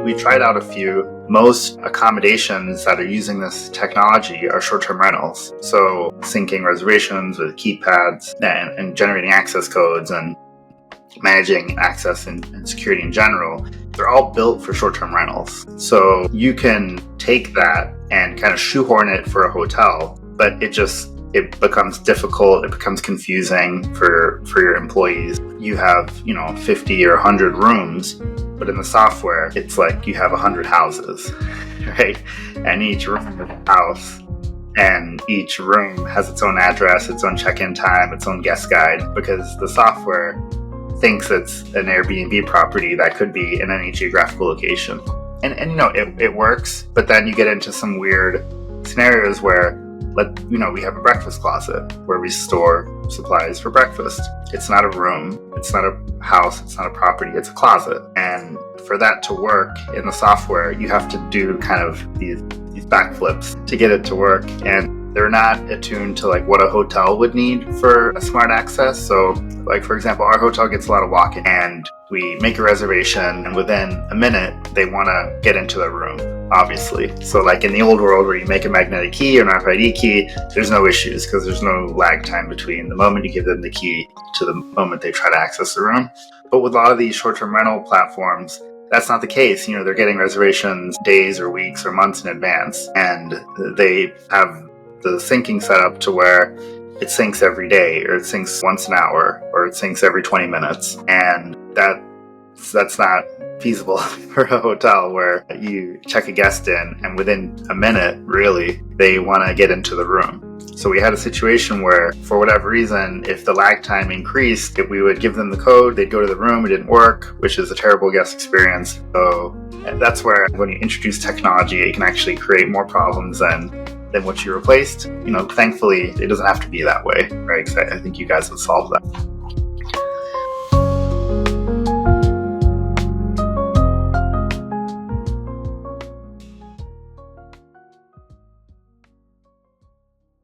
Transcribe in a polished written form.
we tried out a few. Most accommodations that are using this technology are short-term rentals. So syncing reservations with keypads and generating access codes and managing access and security in general, they're all built for short-term rentals. So you can take that and kind of shoehorn it for a hotel, but it becomes difficult, it becomes confusing for your employees. You have, 50 or 100 rooms, but in the software, it's like you have 100 houses, right? And each room is a house, and each room has its own address, its own check-in time, its own guest guide, because the software thinks it's an Airbnb property that could be in any geographical location. And it works, but then you get into some weird scenarios where we have a breakfast closet where we store supplies for breakfast. It's not a room, it's not a house, it's not a property, it's a closet. And for that to work in the software, you have to do kind of these backflips to get it to work. And they're not attuned to what a hotel would need for a smart access. So for example, our hotel gets a lot of walk-in, and we make a reservation, and within a minute, they want to get into the room, obviously. So in the old world where you make a magnetic key or an RFID key, there's no issues because there's no lag time between the moment you give them the key to the moment they try to access the room. But with a lot of these short-term rental platforms, that's not the case. They're getting reservations days or weeks or months in advance, and they have the syncing set up to where it syncs every day, or it syncs once an hour, or it syncs every 20 minutes. And that's not feasible for a hotel where you check a guest in and within a minute, really, they want to get into the room. So we had a situation where, for whatever reason, if the lag time increased, if we would give them the code, they'd go to the room, it didn't work, which is a terrible guest experience. So that's where when you introduce technology, it can actually create more problems than what you replaced. Thankfully, it doesn't have to be that way, right? Because I think you guys would solve that.